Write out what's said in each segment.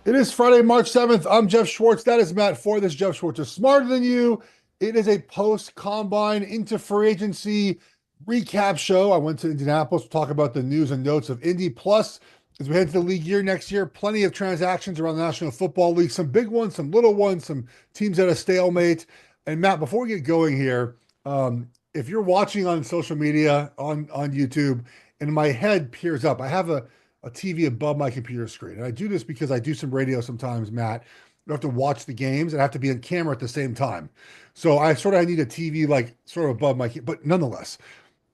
It is Friday, March 7th. I'm Geoff Schwartz. That is Matt Ford. This is Geoff Schwartz is Smarter Than You. It is a post-combine into free agency recap show. I went to Indianapolis to talk about the news and notes of Indy. Plus, as we head to the league year next year, plenty of transactions around the National Football League. Some big ones, some little ones, some teams at a stalemate. And Matt, before we get going here, if you're watching on social media, on YouTube, and my head peers up, I have a TV above my computer screen. And I do this because I do some radio sometimes, Matt. You have to watch the games and I have to be on camera at the same time. So I need a TV like sort of above my, but nonetheless,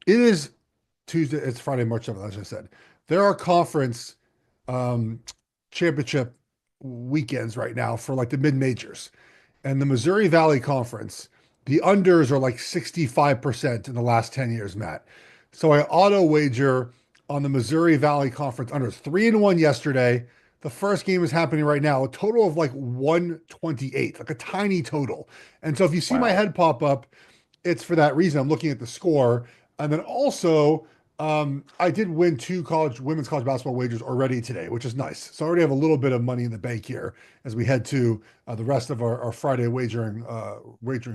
it is Tuesday. It's Friday, March 7th, as I said. There are conference um, championship weekends right now for like the mid majors. And the Missouri Valley Conference, the unders are like 65% in the last 10 years, Matt. So I auto wager on the Missouri Valley Conference unders 3-1 yesterday. The first game is happening right now, a total of like 128, like a tiny total. And so if you see my Wow. head pop up, it's for that reason. I'm looking at the score. And then also, I did win two women's college basketball wagers already today, which is nice. So I already have a little bit of money in the bank here as we head to the rest of our Friday wagering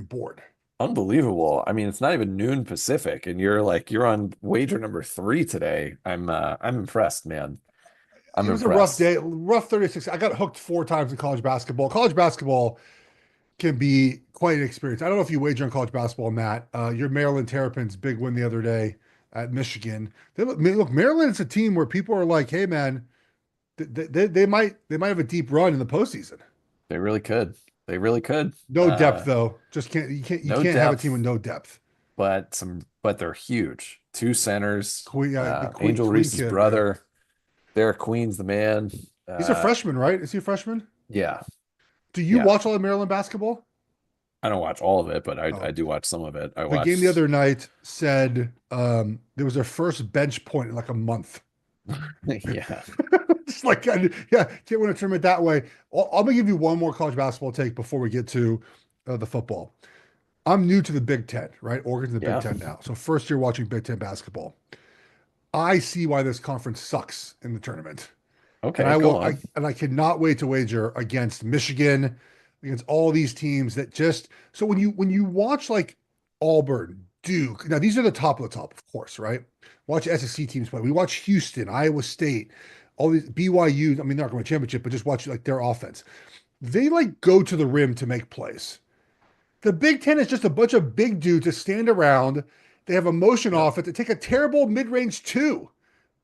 board. Unbelievable. I mean, it's not even noon Pacific, and you're on wager number three today. I'm impressed, man. I'm It was a rough impressed. day, rough 36. I got hooked four times in college basketball. College basketball can be quite an experience. I don't know if you wager on college basketball, Matt. Your Maryland Terrapins big win the other day at Michigan. Look, Maryland is a team where people are like, "Hey, man, they might have a deep run in the postseason." They really could. They really could. No depth though. Just you No can't have a team with depth, no depth. but they're huge. Two centers. The Angel Queen Reese's kid, right? brother. Derek Queen's the man. He's a Uh, freshman, right? Is he a freshman? yeah, Do you yeah. watch all of Maryland basketball? I don't watch all of it, but I Oh, do watch some of it. I the game the watch. other night said there was their first bench point in like a month. Yeah. Just like, yeah, can't win a tournament that way. I'm gonna give you one more college basketball take before we get to the football. I'm new to the Big Ten, right? Oregon's in the Big Yeah. Ten now. So first year watching Big Ten basketball. I see why this conference sucks in the tournament. And Okay, go on. I cannot wait to wager against Michigan, against all these teams that just so when you watch like Auburn, Duke, now these are the top of the top, of course, right? Watch SEC teams play. We watch Houston, Iowa State, all these BYU. I mean, they're not going to championship, but just watch like their offense. They like go to the rim to make plays. The Big Ten is just a bunch of big dudes that stand around. They have a motion Yep. off it. They take a terrible mid-range two,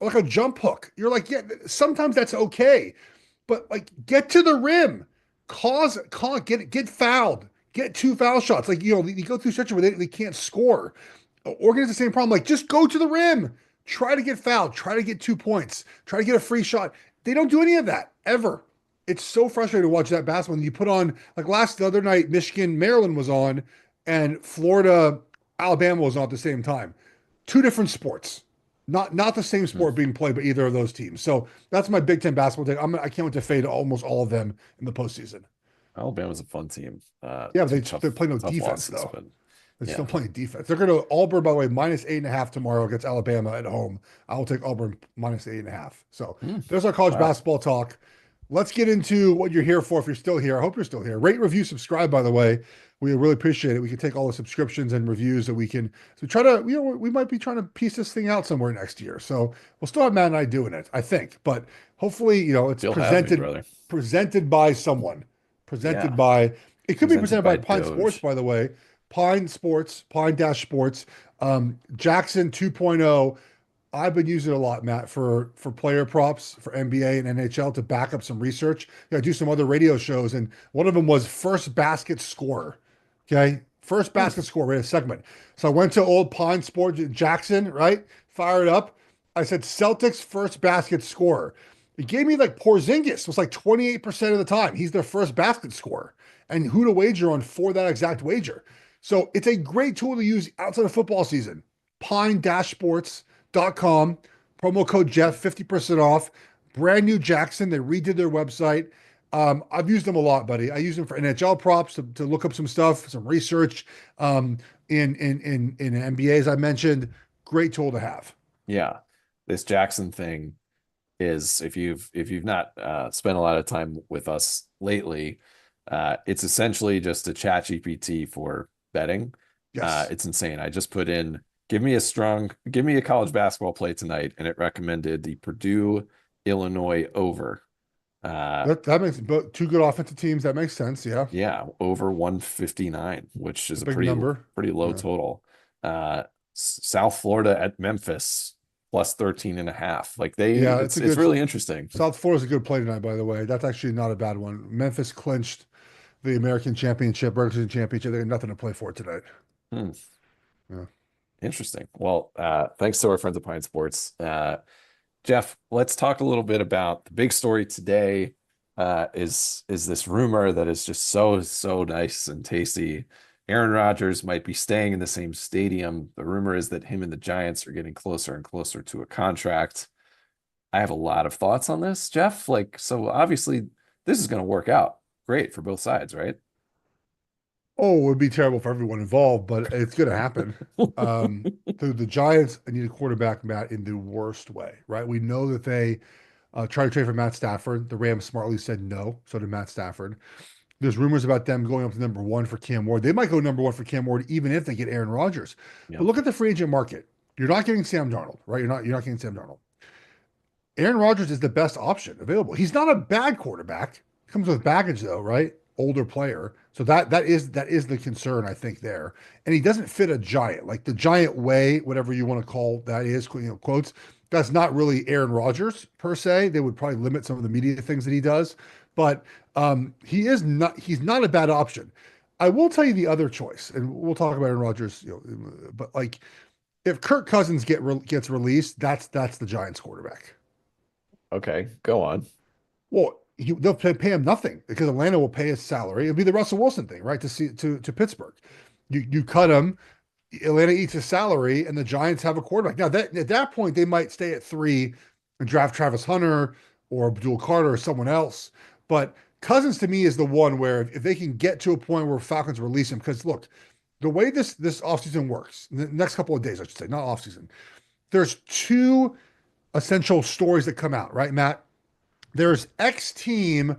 or like a jump hook. You're like, yeah, sometimes that's okay, but like get to the rim, get fouled, get two foul shots. Like you go through such a where they can't score. Oregon has the same problem. Like just go to the rim, try to get fouled, try to get 2 points, try to get a free shot. They don't do any of that ever. It's so frustrating to watch that basketball. And you put on like the other night, Michigan, Maryland was on, and Florida, Alabama was on at the same time. Two different sports, not the same Hmm. sport being played by either of those teams. So that's my Big Ten basketball take. I can't wait to fade almost all of them in the postseason. Alabama's a fun team. Yeah, but Two they tough, play no tough defense losses, though. but They're yeah. still playing defense. They're going to Auburn, by the way, minus 8.5 tomorrow against Alabama at home. I will take Auburn minus 8.5. So Hmm. there's our college Wow. basketball talk. Let's get into what you're here for if you're still here. I hope you're still here. Rate, review, subscribe, by the way. We really appreciate it. We can take all the subscriptions and reviews that we can. So try to, we might be trying to piece this thing out somewhere next year. So we'll still have Matt and I doing it, I think. But hopefully, it's You'll have me, presented brother. presented by someone. Presented Yeah. by, it could be Presented presented by by Pine Sports, Doge. by the way. Pine Sports, Pine Dash Sports, Jackson 2.0. I've been using it a lot, Matt, for player props for NBA and NHL to back up some research. I do some other radio shows, and one of them was first basket scorer. Okay, first Hmm. basket scorer. We had a segment, so I went to old Pine Sports Jackson, right? Fired up. I said Celtics first basket scorer. It gave me like Porzingis was like 28% of the time. He's their first basket scorer, and who to wager on for that exact wager. So it's a great tool to use outside of football season. Pine-sports.com, promo code Jeff, 50% off. Brand new Jackson. They redid their website. I've used them a lot, buddy. I use them for NHL props to look up some stuff, some research in NBA, as I mentioned. Great tool to have. Yeah. This Jackson thing. is if you've not spent a lot of time with us lately, it's essentially just a chat GPT for betting. Yes. It's insane. I just put in give me a college basketball play tonight, and it recommended the Purdue Illinois over. That makes both two good offensive teams. That makes sense. Yeah. Yeah, over 159, which It's is a a big pretty number. pretty low Yeah. total. South Florida at Memphis plus 13 and a half. Like Yeah, it's really interesting. South Florida's a good play tonight, by the way. That's actually not a bad one. Memphis clinched the American Championship, regular season championship. They got nothing to play for tonight. Hmm. Yeah. Interesting. Well, thanks to our friends at Pine Sports. Geoff, let's talk a little bit about the big story today. Is this rumor that is just so nice and tasty. Aaron Rodgers might be staying in the same stadium. The rumor is that him and the Giants are getting closer and closer to a contract. I have a lot of thoughts on this, Geoff. Like, so obviously this is going to work out great for both sides, right? Oh, it would be terrible for everyone involved, but it's going to happen. Um, the Giants need a quarterback, Matt, in the worst way, right? We know that they tried to trade for Matt Stafford. The Rams smartly said no. So did Matt Stafford. There's rumors about them going up to number one for Cam Ward. They might go number one for Cam Ward even if they get Aaron Rodgers. But Yep. look at the free agent market. You're not getting Sam Darnold, right? You're not getting Sam Darnold. Aaron Rodgers is the best option available. He's not a bad quarterback. Comes with baggage though, right? Older player. So that is the concern I think there. And he doesn't fit a giant. Like the giant way, whatever you want to call that is, quotes. That's not really Aaron Rodgers per se. They would probably limit some of the media things that he does, but he's not a bad option. I will tell you the other choice, and we'll talk about Aaron Rodgers, but like if Kirk Cousins gets released, that's the Giants quarterback. Okay, go on. Well, they'll pay him nothing because Atlanta will pay his salary. It'll be the Russell Wilson thing, right? To Pittsburgh, you cut him, Atlanta eats his salary, and the Giants have a quarterback. Now that at that point they might stay at three and draft Travis Hunter or Abdul Carter or someone else. But Cousins to me is the one where if they can get to a point where Falcons release him, because look, the way this offseason works, the next couple of days, I should say, not offseason, there's two essential stories that come out, right, Matt? There's X team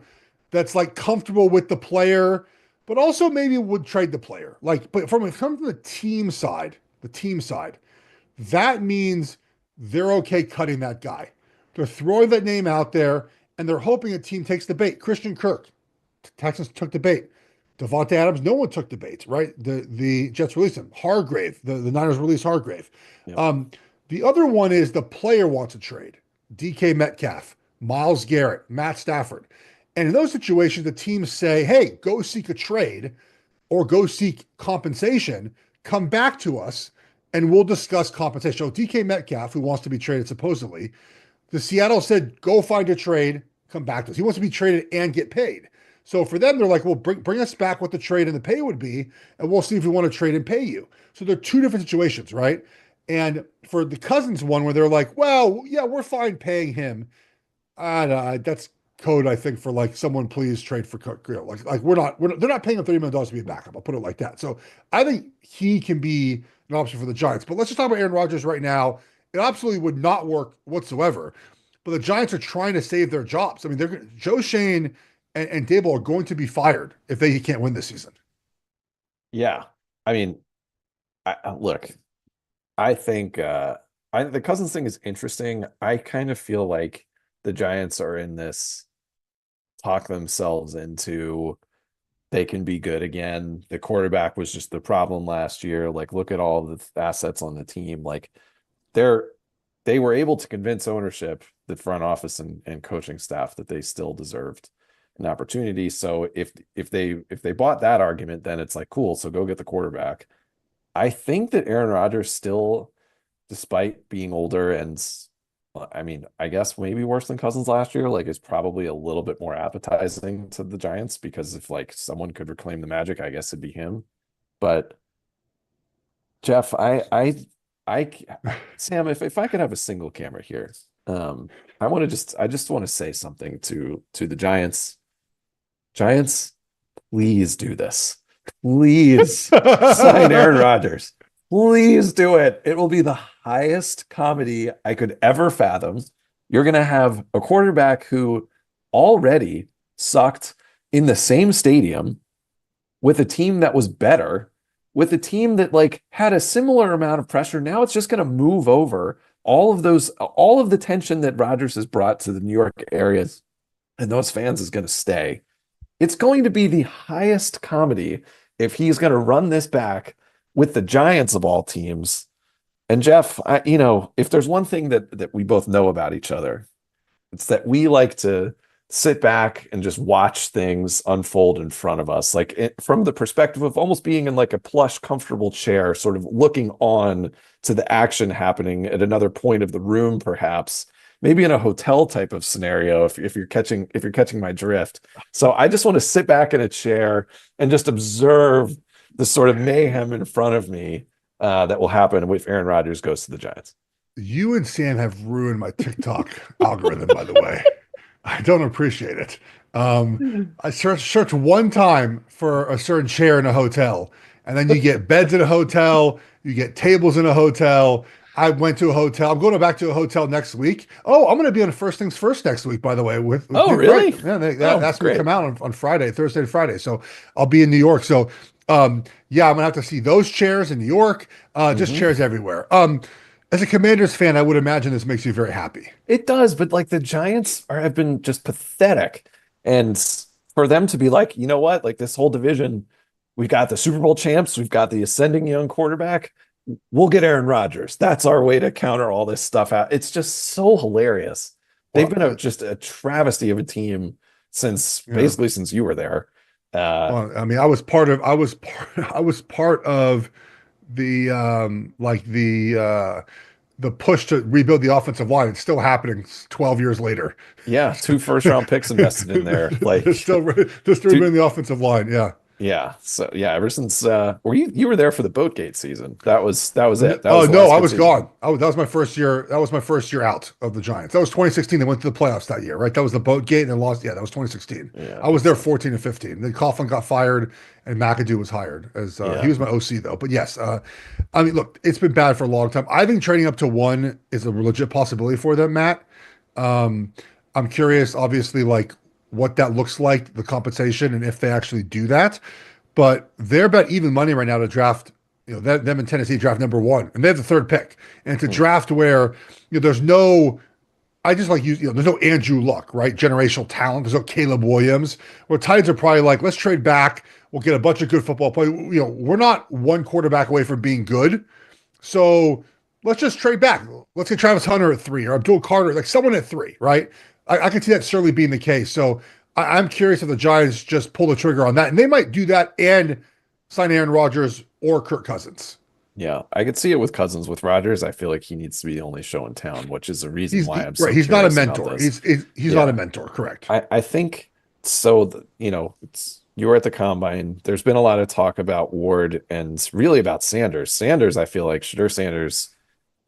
that's like comfortable with the player, but also maybe would trade the player. Like, but from the team side, that means they're okay cutting that guy. They're throwing that name out there and they're hoping a team takes the bait. Christian Kirk, Texans took the bait. Devontae Adams, no one took the bait, right? The Jets released him. Hargrave, the Niners released Hargrave. Yep. The other one is the player wants a trade. DK Metcalf, Myles Garrett, Matt Stafford. And in those situations, the teams say, hey, go seek a trade or go seek compensation, come back to us, and we'll discuss compensation. So DK Metcalf, who wants to be traded supposedly, the Seattle said, go find a trade, come back to us. He wants to be traded and get paid. So for them, they're like, well, bring us back what the trade and the pay would be, and we'll see if we want to trade and pay you. So they're two different situations, right? And for the Cousins one, where they're like, well, yeah, we're fine paying him. That's code, I think, for like someone please trade for Cook. Like they're not paying him $30 million to be a backup. I'll put it like that. So I think he can be an option for the Giants. But let's just talk about Aaron Rodgers right now. It absolutely would not work whatsoever. But the Giants are trying to save their jobs. I mean, Joe Shane and Dable are going to be fired if they can't win this season. Yeah. I mean, look, I think the Cousins thing is interesting. I kind of feel like the Giants are in this talk themselves into they can be good again. The quarterback was just the problem last year. Like, look at all the assets on the team. Like, they were able to convince ownership, the front office and coaching staff that they still deserved an opportunity. So if they bought that argument, then it's like, cool, so go get the quarterback. I think that Aaron Rodgers still, despite being older and I mean, I guess maybe worse than Cousins last year, like is probably a little bit more appetizing to the Giants because if like someone could reclaim the magic, I guess it'd be him. But Geoff, I Sam, if I could have a single camera here, I just want to say something to the Giants. Giants, please do this. Please sign Aaron Rodgers. Please do it. It will be the highest comedy I could ever fathom. You're going to have a quarterback who already sucked in the same stadium with a team that was better, with a team that like had a similar amount of pressure. Now it's just going to move over all of the tension that Rodgers has brought to the New York areas and those fans is going to stay. It's going to be the highest comedy if he's going to run this back with the Giants of all teams. And Geoff, if there's one thing that we both know about each other, it's that we like to sit back and just watch things unfold in front of us, like from the perspective of almost being in like a plush, comfortable chair, sort of looking on to the action happening at another point of the room, perhaps maybe in a hotel type of scenario, if you're catching my drift. So I just want to sit back in a chair and just observe the sort of mayhem in front of me that will happen if Aaron Rodgers goes to the Giants. You and Sam have ruined my TikTok algorithm, by the way. I don't appreciate it. I search one time for a certain chair in a hotel, and then you get beds in a hotel, you get tables in a hotel. I went to a hotel. I'm going back to a hotel next week. Oh, I'm going to be on First Things First next week, by the way. With Oh, really? Yeah, they asked me to come out on Friday, Thursday to Friday. So I'll be in New York. So yeah, I'm gonna have to see those chairs in New York. Just Mm-hmm. chairs everywhere. As a Commanders fan, I would imagine this makes you very happy. It does, but like the Giants have been just pathetic. And for them to be like, you know what, like this whole division, we've got the Super Bowl champs, we've got the ascending young quarterback. We'll get Aaron Rodgers. That's our way to counter all this stuff out. It's just so hilarious. They've Well, been just a travesty of a team since yeah. basically since you were there. Well, I mean, I was part of the the push to rebuild the offensive line. It's still happening 12 years later. Yeah, two first round picks invested in there. They're Like still two, rebuilding the offensive line. Yeah. yeah. So yeah, ever since were you were there for the Boatgate season. That was it. That Oh was the no, last I good was season. gone. That was my first year. That was my first year out of the Giants. That was 2016. They went to the playoffs that year, right? That was the boat gate and then lost. Yeah, that was 2016. Yeah, I was makes there sense. 14 and 15. Then Coughlin got fired and McAdoo was hired as he Yeah. was my OC though. But yes, I mean, look, it's been bad for a long time. I think trading up to one is a legit possibility for them, Matt. Um, I'm curious, obviously, like what that looks like, the compensation, and if they actually do that. But they're about even money right now to draft. Them in Tennessee draft number one, and they have the third pick. And it's a Hmm. draft where there's no. I just like there's no Andrew Luck, right? Generational talent. There's no Caleb Williams. Where Titans are probably like, let's trade back. We'll get a bunch of good football play. We're not one quarterback away from being good. So let's just trade back. Let's get Travis Hunter at three or Abdul Carter, like someone at three, right? I can see that certainly being the case. So I'm curious if the Giants just pull the trigger on that. And they might do that and sign Aaron Rodgers or Kirk Cousins. Yeah, I could see it with Cousins. With Rodgers, I feel like he needs to be the only show in town, which is the reason why I'm Right. so He's not a curious about mentor. this. He's not a Yeah, mentor. Correct. I think so. You were at the combine. There's been a lot of talk about Ward and really about Sanders. Sanders, I feel like Shadur Sanders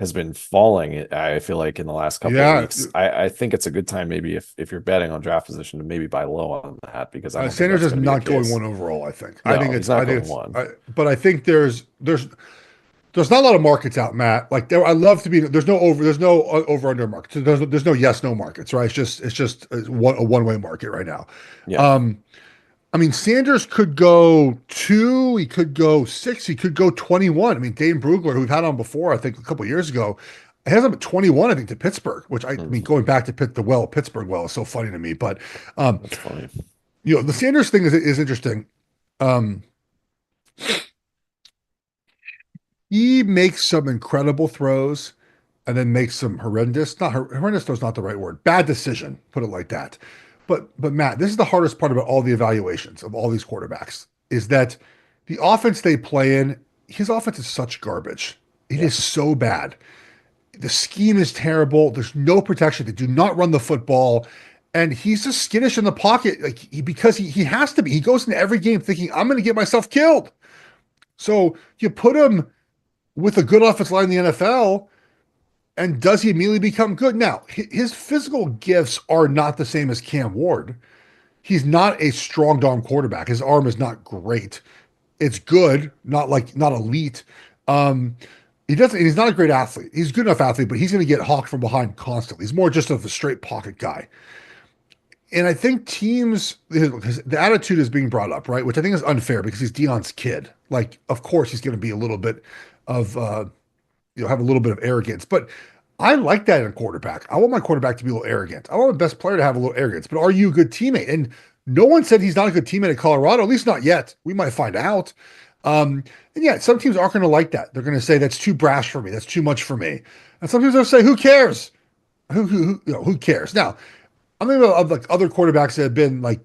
has been falling. I feel like in the last couple of Yeah. weeks. I think it's a good time maybe if you're betting on draft position to maybe buy low on that because I don't think Sanders that's is going to be the not going case. one overall. I think. No, he's not going one. But I think there's not a lot of markets out, Matt. Like there, I love to be. There's no over under markets. There's no yes no markets, right? It's just a one way market right now. Yeah. Um, I mean, Sanders could go two, he could go six, he could go 21. I mean, Dane Brugler, who we've had on before, I think a couple of years ago, has him at 21, I think, to Pittsburgh, which I mean, Mhm. going back to Pittsburgh well is so funny to me. But That's funny. the Sanders thing is interesting. Um, he makes some incredible throws and then makes some horrendous throws, not the right word. Bad decision, put it like that. But Matt, this is the hardest part about all the evaluations of all these quarterbacks is that the offense they play in, his offense is such garbage. It Yeah. is so bad. The scheme is terrible. There's no protection. They do not run the football. And he's just skittish in the pocket, because he has to be. He goes into every game thinking, I'm going to get myself killed. So you put him with a good offensive line in the NFL, and does he immediately become good? Now, his physical gifts are not the same as Cam Ward. He's not a strong arm quarterback. His arm is not great. It's good, not elite. Um, He doesn't. He's not a great athlete. He's a good enough athlete, but he's going to get hawked from behind constantly. He's more just of a straight pocket guy. And I think teams, the attitude is being brought up, right? Which I think is unfair because he's Dion's kid. Like, of course, he's going to be a little bit of, have a little bit of arrogance. But I like that in a quarterback. I want my quarterback to be a little arrogant. I want the best player to have a little arrogance. But are you a good teammate? And no one said he's not a good teammate at Colorado, at least not yet. We might find out. And yeah, some teams aren't going to like that. They're going to say that's too brash for me. That's too much for me. And some teams will say, "Who cares? Who cares?" Now, I'm thinking of like other quarterbacks that have been like,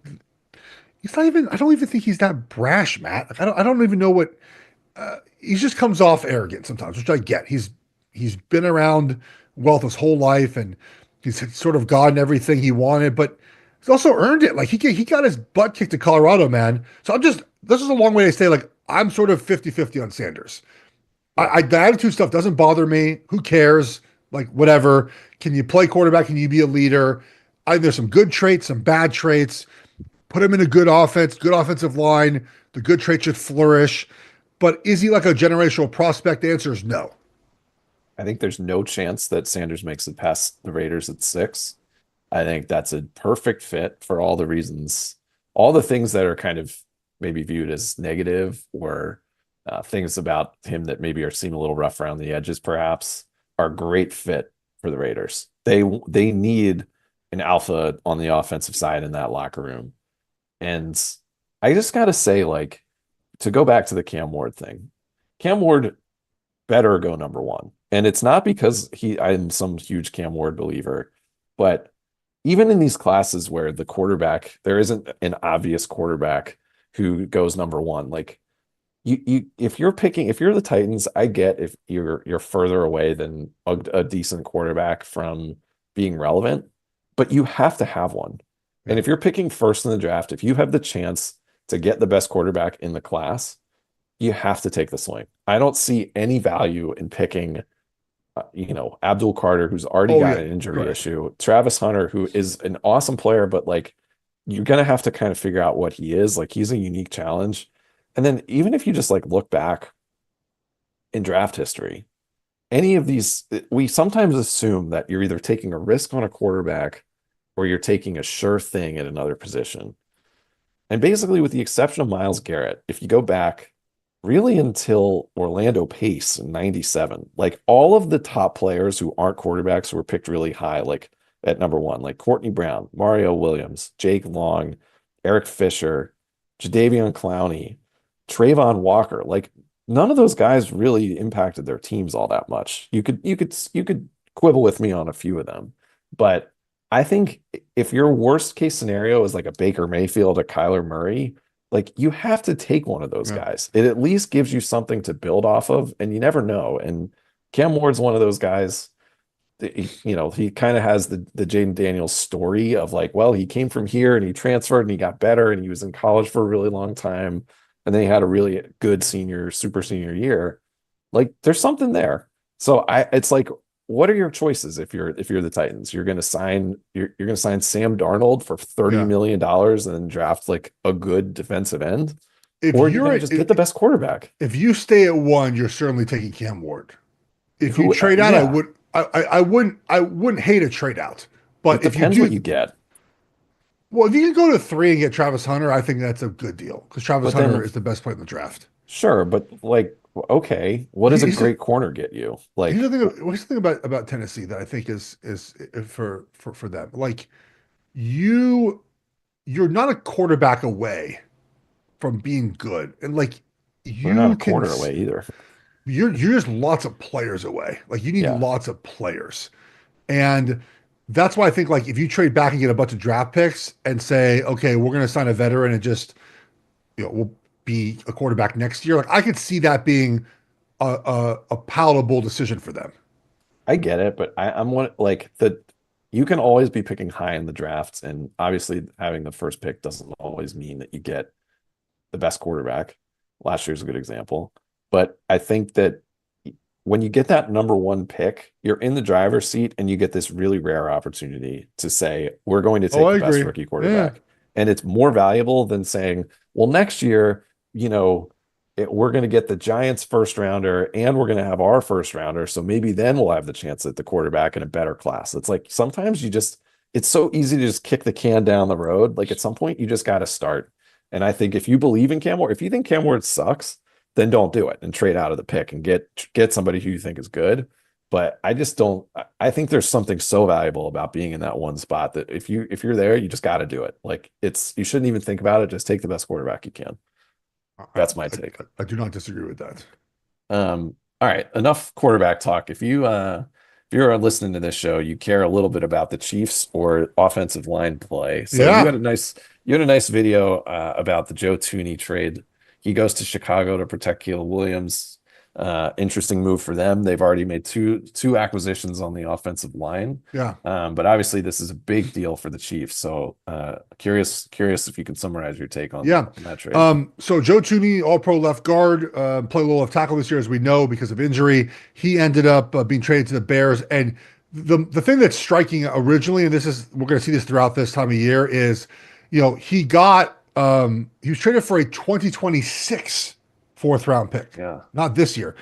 he's not even. I don't even think he's that brash, Matt. Like, I don't even know what. He just comes off arrogant sometimes, which I get. He's been around wealth his whole life, and he's sort of gotten everything he wanted, but he's also earned it. Like he got his butt kicked to Colorado, man. So this is a long way to say like I'm sort of 50-50 on Sanders. The attitude stuff doesn't bother me. Who cares? Like whatever. Can you play quarterback? Can you be a leader? There's some good traits, some bad traits. Put him in a good offense, good offensive line. The good traits should flourish. But is he like a generational prospect? The answer is no. I think there's no chance that Sanders makes it past the Raiders at 6. I think that's a perfect fit for all the reasons, all the things that are kind of maybe viewed as negative or things about him that maybe are seen a little rough around the edges, perhaps, are a great fit for the Raiders. They need an alpha on the offensive side in that locker room. And I just got to say, like, to go back to the Cam Ward thing, Cam Ward better go number 1. And it's not because I'm some huge Cam Ward believer, but even in these classes where the quarterback, there isn't an obvious quarterback who goes number 1, like if you're the Titans, I get if you're further away than a decent quarterback from being relevant, but you have to have one. And if you're picking first in the draft, if you have the chance to get the best quarterback in the class, you have to take the swing. I don't see any value in picking, Abdul Carter, who's already got an injury issue, Travis Hunter, who is an awesome player, but like you're going to have to kind of figure out what he is. Like he's a unique challenge. And then even if you just like look back in draft history, any of these, we sometimes assume that you're either taking a risk on a quarterback or you're taking a sure thing at another position. And basically, with the exception of Myles Garrett, if you go back really until Orlando Pace in 97, like all of the top players who aren't quarterbacks who were picked really high, like at number 1, like Courtney Brown, Mario Williams, Jake Long, Eric Fisher, Jadeveon Clowney, Trayvon Walker, like none of those guys really impacted their teams all that much. You could quibble with me on a few of them, but I think if your worst case scenario is like a Baker Mayfield, a Kyler Murray, like you have to take one of those guys. It at least gives you something to build off of, and you never know. And Cam Ward's one of those guys. He kind of has the Jaden Daniels story of like, well, he came from here and he transferred and he got better and he was in college for a really long time, and then he had a really good super senior year. Like there's something there. So it's like, what are your choices if you're the Titans? You're going to sign Sam Darnold for $30 million and then draft like a good defensive end, or you're going to just get the best quarterback. If you stay at 1, you're certainly taking Cam Ward. If you trade out, I wouldn't hate a trade out. But it depends what you get. Well, if you can go to 3 and get Travis Hunter, I think that's a good deal because Travis Hunter is the best player in the draft. Sure, but like, okay, what does a great corner get you? Like, here's the thing about Tennessee that I think is for them. Like, you're not a quarterback away from being good, and like we're not a corner away either. You're just lots of players away. Like you need lots of players, and that's why I think like if you trade back and get a bunch of draft picks and say, okay, we're going to sign a veteran and just we'll be a quarterback next year. Like I could see that being a palatable decision for them. I get it, but I'm one like the you can always be picking high in the drafts, and obviously having the first pick doesn't always mean that you get the best quarterback. Last year's a good example. But I think that when you get that number 1 pick, you're in the driver's seat and you get this really rare opportunity to say, we're going to take the best rookie quarterback. Yeah. And it's more valuable than saying, well, next year, we're going to get the Giants first rounder and we're going to have our first rounder. So maybe then we'll have the chance at the quarterback in a better class. It's like sometimes it's so easy to just kick the can down the road. Like at some point, you just got to start. And I think if you believe in Cam Ward, if you think Cam Ward sucks, then don't do it and trade out of the pick and get somebody who you think is good. But I just don't. I think there's something so valuable about being in that one spot that if you're there, you just got to do it. Like you shouldn't even think about it. Just take the best quarterback you can. That's my take. I do not disagree with that. All right, enough quarterback talk. If you're listening to this show, you care a little bit about the Chiefs or offensive line play. So Yeah. you had a nice video about the Joe Thuney trade. He goes to Chicago to protect Caleb Williams. Interesting move for them. They've already made two acquisitions on the offensive line. Yeah. But obviously this is a big deal for the Chiefs. So curious if you can summarize your take on that trade. So Joe Thuney, all-pro left guard, played a little left tackle this year, as we know, because of injury. He ended up being traded to the Bears. And the thing that's striking originally, and we're going to see this throughout this time of year, is, he was traded for a 2026 fourth round pick. Yeah. Not this year.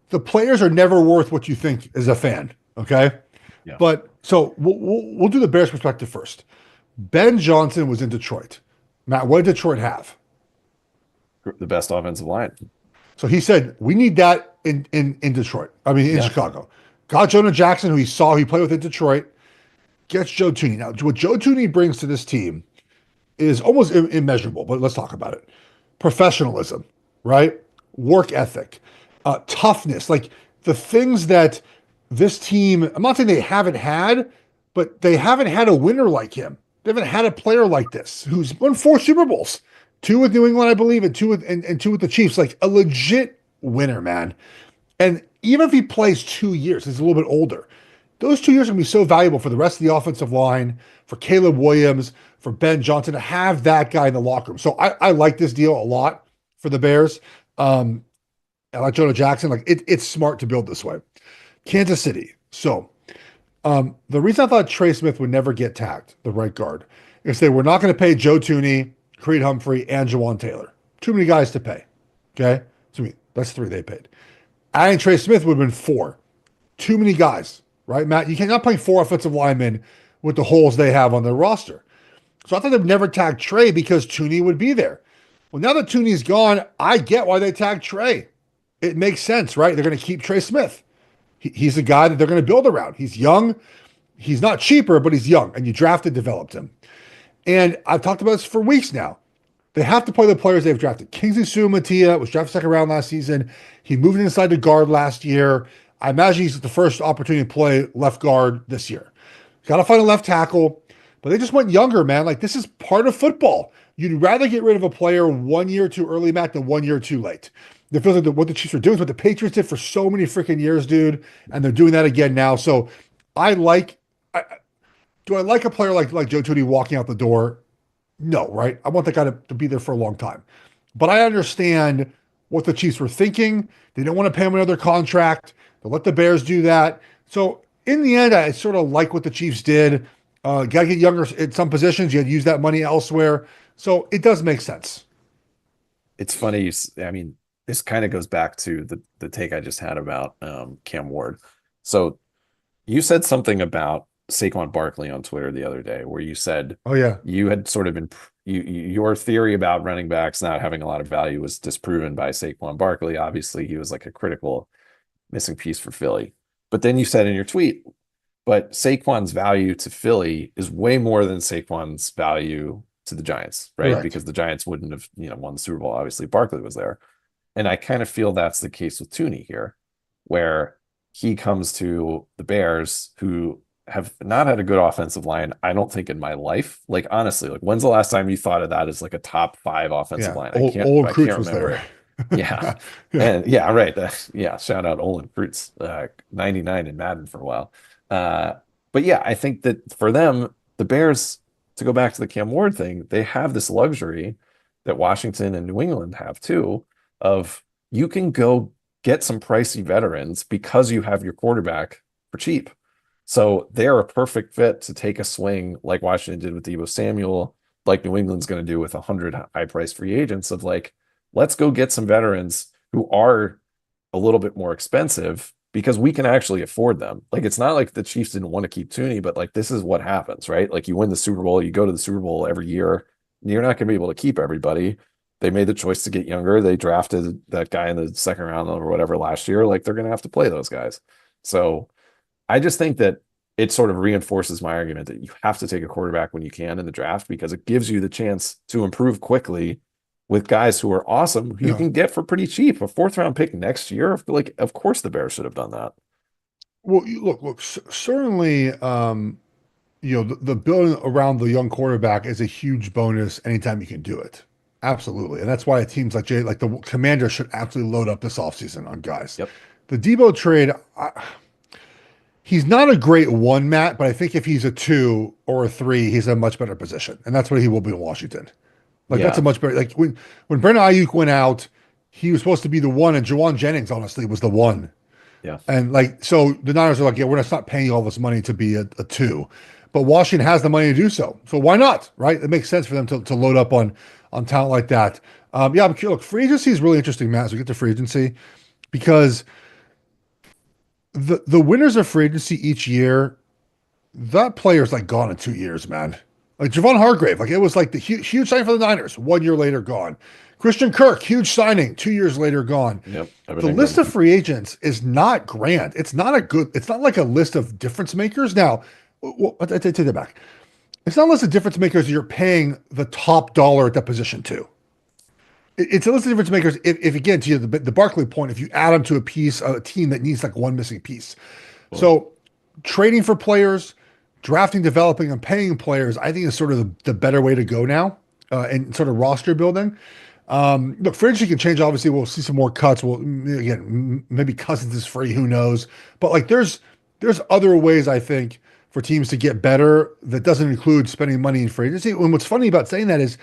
The players are never worth what you think as a fan. Okay. Yeah. But so we'll do the Bears perspective first. Ben Johnson was in Detroit. Matt, what did Detroit have? The best offensive line. So he said, we need that in Detroit. I mean, in Chicago. Got Jonah Jackson, who he played with in Detroit. Gets Joe Thuney. Now, what Joe Thuney brings to this team is almost immeasurable, but let's talk about it. Professionalism, right? Work ethic, toughness, like the things that this team, I'm not saying they haven't had, but they haven't had a winner like him. They haven't had a player like this who's won 4 Super Bowls, 2 with New England, I believe, and 2 with the Chiefs, like a legit winner, man. And even if he plays 2 years, he's a little bit older, those 2 years are going to be so valuable for the rest of the offensive line, for Caleb Williams, for Ben Johnson, to have that guy in the locker room. So I like this deal a lot for the Bears. I like Jonah Jackson. Like it's smart to build this way. Kansas City. So the reason I thought Trey Smith would never get tagged, the right guard, is they were not going to pay Joe Thuney, Creed Humphrey, and Jawan Taylor. Too many guys to pay. Okay? So that's 3 they paid. Adding Trey Smith would have been 4. Too many guys, right, Matt? You cannot play 4 offensive linemen with the holes they have on their roster. So I thought they'd never tag Trey because Thuney would be there. Well, now that Tooney's gone, I get why they tagged Trey. It makes sense, right? They're going to keep Trey Smith. He's a guy that they're going to build around. He's young. He's not cheaper, but he's young, and you drafted, developed him. And I've talked about this for weeks now. They have to play the players they've drafted. Kingsley Suamataia was drafted 2nd round last season. He moved inside the guard last year. I imagine he's the first opportunity to play left guard this year. Got to find a left tackle, but they just went younger, man. Like, this is part of football. You'd rather get rid of a player 1 year too early, Matt, than 1 year too late. It feels like what the Chiefs are doing is what the Patriots did for so many freaking years, dude, and they're doing that again now. So do I like a player like Joe Thuney walking out the door? No, right? I want that guy to be there for a long time. But I understand what the Chiefs were thinking. They don't want to pay him another contract. They'll let the Bears do that. So in the end, I sort of like what the Chiefs did. Got to get younger in some positions. You had to use that money elsewhere. So it does make sense. It's funny. I mean, this kind of goes back to the take I just had about Cam Ward. So you said something about Saquon Barkley on Twitter the other day, where you said, "Oh yeah, you had sort of been your theory about running backs not having a lot of value was disproven by Saquon Barkley. Obviously, he was like a critical missing piece for Philly. But then you said in your tweet, but Saquon's value to Philly is way more than Saquon's value to the Giants, right? Correct. Because the Giants wouldn't have, won the Super Bowl. Obviously, Barkley was there. And I kind of feel that's the case with Thuney here, where he comes to the Bears, who have not had a good offensive line, I don't think, in my life. Like, honestly, like, when's the last time you thought of that as like a top 5 offensive line? I can't remember. Yeah. And right. Shout out Olin Kreutz, 99 in Madden for a while. But yeah, I think that for them, the Bears, to go back to the Cam Ward thing, they have this luxury that Washington and New England have too, of you can go get some pricey veterans because you have your quarterback for cheap. So they're a perfect fit to take a swing like Washington did with Deebo Samuel, like New England's going to do with 100 high-priced free agents, of like, let's go get some veterans who are a little bit more expensive because we can actually afford them. Like it's not like the Chiefs didn't want to keep Tooney, but like this is what happens, right? Like you win the Super Bowl, you go to the Super Bowl every year. You're not going to be able to keep everybody. They made the choice to get younger. They drafted that guy in the second round or whatever last year. Like they're going to have to play those guys. So I just think that it sort of reinforces my argument that you have to take a quarterback when you can in the draft because it gives you the chance to improve quickly with guys who are awesome, who you can get for pretty cheap. A fourth round pick next year, like of course the Bears should have done that. Well, look, certainly, the building around the young quarterback is a huge bonus anytime you can do it. Absolutely. And that's why teams like the Commanders should absolutely load up this offseason on guys. Yep. The Debo trade, he's not a great one, Matt, but I think if he's a 2 or a 3, he's in a much better position. And that's what he will be in Washington. Like that's a much better, like when Brandon Ayuk went out, he was supposed to be the 1, and Jawan Jennings honestly was the 1. Yeah. And like, so the Niners are like, yeah, we're not paying all this money to be a 2, but Washington has the money to do so. So why not? Right. It makes sense for them to load up on talent like that. Yeah, I'm curious. Look, free agency is really interesting, Matt, as we get to free agency, because the winners of free agency each year, that player's like gone in 2 years, man. Like Javon Hargrave, like it was like the huge signing for the Niners. 1 year later, gone. Christian Kirk, huge signing. 2 years later, gone. Yep. The list of free agents is not grand. It's not like a list of difference makers. Now, I take that back. It's not a list of difference makers you're paying the top dollar at that position to. It's a list of difference makers if again, to the Barkley point, if you add them to a team that needs like one missing piece. Cool. So trading for players, drafting, developing, and paying players, I think is sort of the better way to go now, and sort of roster building. Look, free agency can change. Obviously, we'll see some more cuts. Well, again, maybe Cousins is free. Who knows? But like, there's other ways I think for teams to get better that doesn't include spending money in free agency. And what's funny about saying that is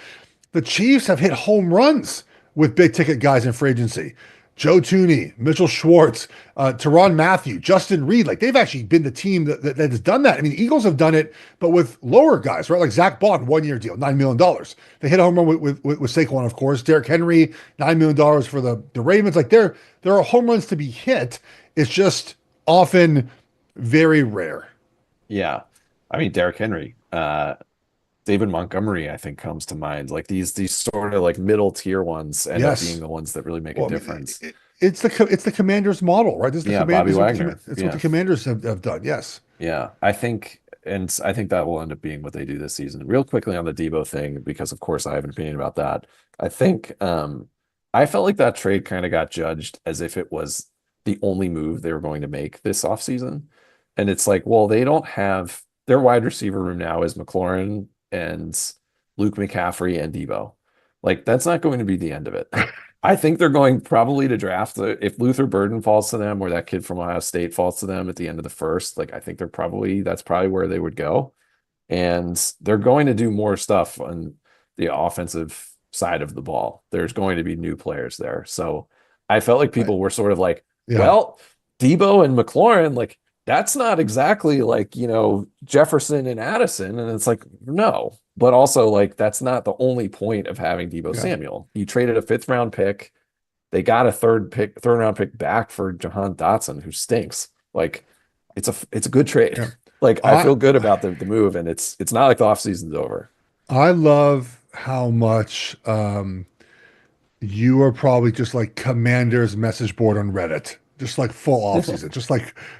the Chiefs have hit home runs with big ticket guys in free agency. Joe Tooney, Mitchell Schwartz, Tyrann Mathieu, Justin Reed. Like they've actually been the team that has done that. I mean, the Eagles have done it, but with lower guys, right? Like Zach Bond, 1 year deal, $9 million. They hit a home run with Saquon, of course. Derrick Henry, $9 million for the Ravens. Like there are home runs to be hit. It's just often very rare. Yeah. I mean, Derrick Henry, David Montgomery, I think comes to mind. Like these sort of like middle tier ones end up being the ones that really make a difference. It's the Commanders model, right? This is the Bobby Wagner. It's what the Commanders have done. Yes. Yeah, I think that will end up being what they do this season. Real quickly on the Debo thing, because of course I have an opinion about that. I think I felt like that trade kind of got judged as if it was the only move they were going to make this offseason. And it's like, well, they don't have their wide receiver room now is McLaurin and Luke McCaffrey and Debo. Like that's not going to be the end of it. I think they're going probably to draft if Luther Burden falls to them or that kid from Ohio State falls to them at the end of the first. Like I think that's probably where they would go. And they're going to do more stuff on the offensive side of the ball. There's going to be new players there. So I felt like people were sort of like, well, Debo and McLaurin, like that's not exactly like, Jefferson and Addison. And it's like, no, but also like, that's not the only point of having Debo Samuel. You traded a 5th round pick. They got a third round pick back for Jahan Dotson, who stinks. Like it's a good trade. Yeah. Like I feel good about the move, and it's not like the offseason's over. I love how much, you are probably just like Commander's message board on Reddit. Just like full offseason,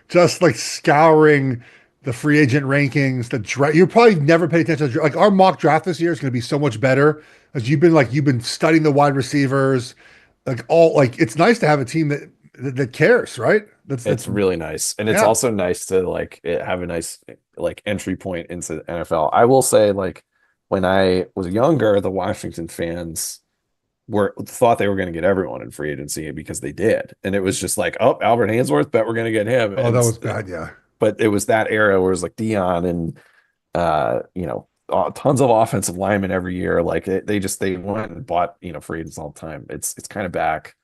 just like scouring the free agent rankings. You probably never paid attention to like our mock draft this year is going to be so much better as you've been studying the wide receivers, it's nice to have a team that cares, right? It's really nice, and it's also nice to like have a nice like entry point into the NFL. I will say, like when I was younger, the Washington fans thought they were going to get everyone in free agency because they did. And it was just like, oh, Albert Haynesworth, bet we're going to get him. Oh, that was bad. Yeah. But it was that era where it was like Dion and, tons of offensive linemen every year. Like they went and bought, free agents all the time. It's kind of back.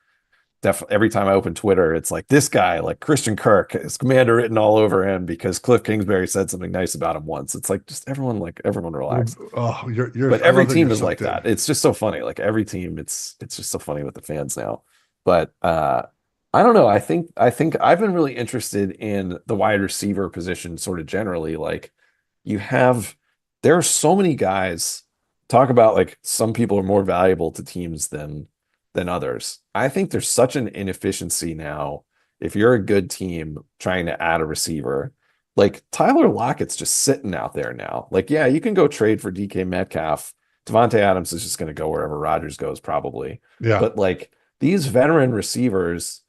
Definitely every time I open Twitter, it's like this guy, like Christian Kirk, his commander written all over him because Cliff Kingsbury said something nice about him once. It's like just everyone relax. Oh, but every team is like that. It's just so funny. Like every team, it's just so funny with the fans now. But I don't know. I think I've been really interested in the wide receiver position sort of generally. Like you have there are so many guys talk about like some people are more valuable to teams than others. I think there's such an inefficiency now if you're a good team trying to add a receiver. Like Tyler Lockett's just sitting out there now. Like, yeah, you can go trade for DK Metcalf. Devontae Adams is just going to go wherever Rodgers goes, probably. Yeah. But like these veteran receivers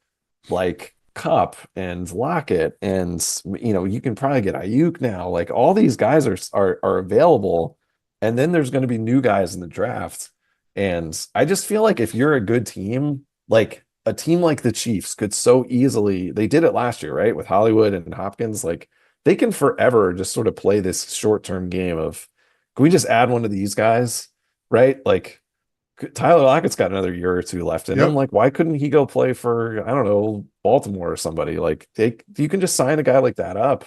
like Cup and Lockett and you can probably get Ayuk now. Like all these guys are available, and then there's going to be new guys in the draft. And I just feel like if you're a good team, like a team like the Chiefs could so easily, they did it last year, right? With Hollywood and Hopkins, like they can forever just sort of play this short-term game of can we just add one of these guys, right? Like Tyler Lockett's got another year or two left in him. Yep. Like, why couldn't he go play for, I don't know, Baltimore or somebody? Like, you can just sign a guy like that up,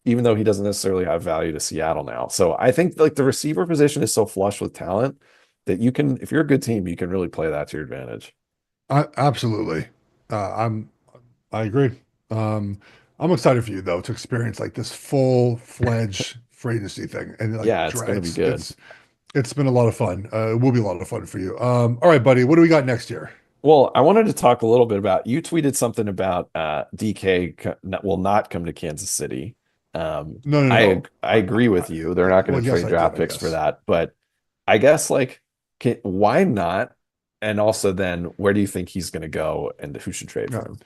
even though he doesn't necessarily have value to Seattle now. So I think like the receiver position is so flush with talent that you can, if you're a good team, you can really play that to your advantage. Absolutely. I'm I agree. Um, I'm excited for you though to experience like this full-fledged free agency thing and like Yeah, it's going to be good. it's been a lot of fun. It will be a lot of fun for you. All right, buddy. What do we got next year? Well, I wanted to talk a little bit about you tweeted something about DK will not come to Kansas City. No, no, no. I agree with you. They're not going Well, to yes, trade I did, draft I picks for guess. that, but I guess like why not? And also then where do you think he's going to go and who should trade Yeah. for him?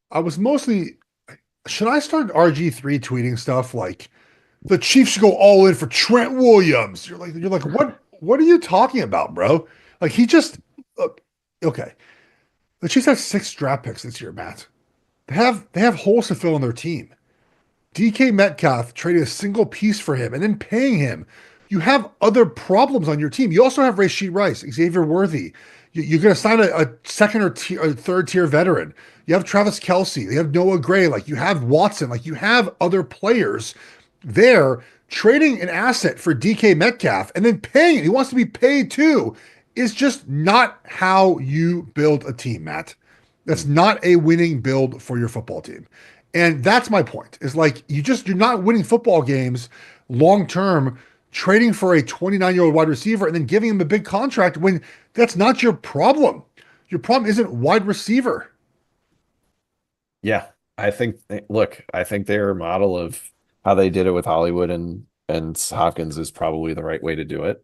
I was mostly, should I start RG3 tweeting stuff like the Chiefs should go all in for Trent Williams? You're like, what are you talking about, bro? Like he just, uh, okay. The Chiefs have 6 draft picks this year, Matt. They have holes to fill in their team. DK Metcalf trading a single piece for him and then paying him. You have other problems on your team. You also have Rashid Rice, Xavier Worthy. You're going to sign a second or third tier veteran. You have Travis Kelsey. You have Noah Gray. Like you have Watson. Like you have other players there. Trading an asset for DK Metcalf and then paying. He wants to be paid too. Is just not how you build a team, Matt. That's Hmm. not a winning build for your football team. And that's my point. Is like you're not winning football games long term trading for a 29-year-old wide receiver and then giving him a big contract when that's not your problem. Your problem isn't wide receiver. Yeah, I think look, I think their model of how they did it with Hollywood and Hopkins is probably the right way to do it.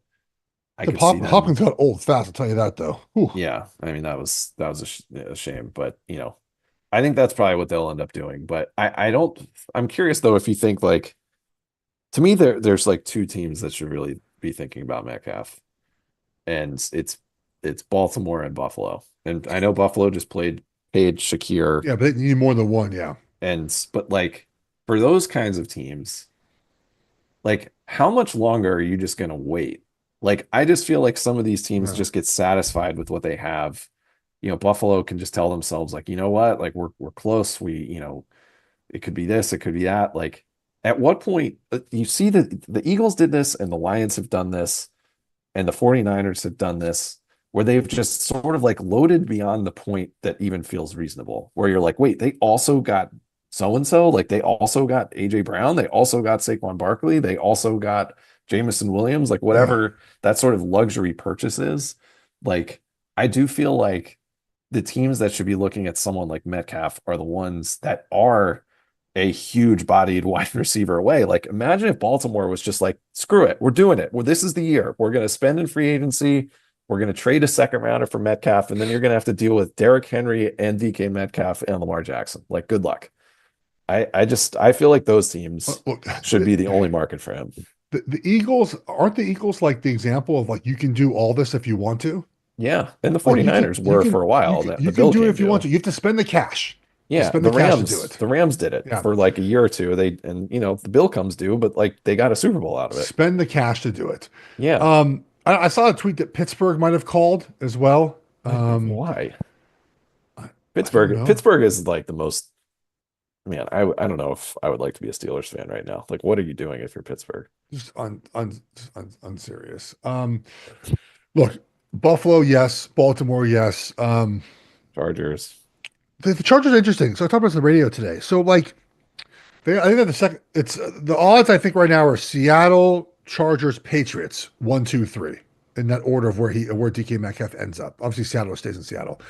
I The could see Pop them. Hopkins got old fast, I'll tell you that though. Whew. Yeah, I mean that was a shame, but I think that's probably what they'll end up doing. But I don't. I'm curious though if you think like to me there's like two teams that should really be thinking about Metcalf, and it's Baltimore and Buffalo. And I know Buffalo just paid Shakir, Yeah, but they need more than one. Yeah. but like for those kinds of teams, like how much longer are you just gonna wait? Like I just feel like some of these teams Yeah. just get satisfied with what they have. Buffalo can just tell themselves like, you know what, like we're close. It could be this, it could be that. Like at what point you see that the Eagles did this and the Lions have done this and the 49ers have done this where they've just sort of like loaded beyond the point that even feels reasonable. Where you're like, wait, they also got so and so, like they also got AJ Brown, they also got Saquon Barkley, they also got Jamison Williams, like Yeah. whatever that sort of luxury purchase is. Like I do feel like the teams that should be looking at someone like Metcalf are the ones that are a huge bodied wide receiver away. Like imagine if Baltimore was just like, screw it, we're doing it. Well, this is the year. We're going to spend in free agency. We're going to trade a second rounder for Metcalf, and then you're going to have to deal with Derrick Henry and DK Metcalf and Lamar Jackson. Like, good luck. I feel like those teams Look, should be the only market for him. the Eagles aren't the Eagles like the example of like you can do all this if you want to. Yeah. And the Like 49ers were for a while that you the can Bill do it came if you want to. to. You have to spend the cash. You Yeah, spend the cash to do it. The Rams did it Yeah. for like a year or two. The bill comes due, but like they got a Super Bowl out of it. Spend the cash to do it. Yeah. I saw a tweet that Pittsburgh might have called as well. Why? I don't know. Pittsburgh is like the most, man, I don't know if I would like to be a Steelers fan right now. Like, what are you doing if you're Pittsburgh? Just unserious. Look, Buffalo, yes. Baltimore, yes. Chargers. The Chargers are interesting. So I talked about this on the radio today. So like I think that the second it's the odds I think right now are Seattle, Chargers, Patriots, 1, 2, 3, in that order of where DK Metcalf ends up. Obviously, Seattle stays in Seattle.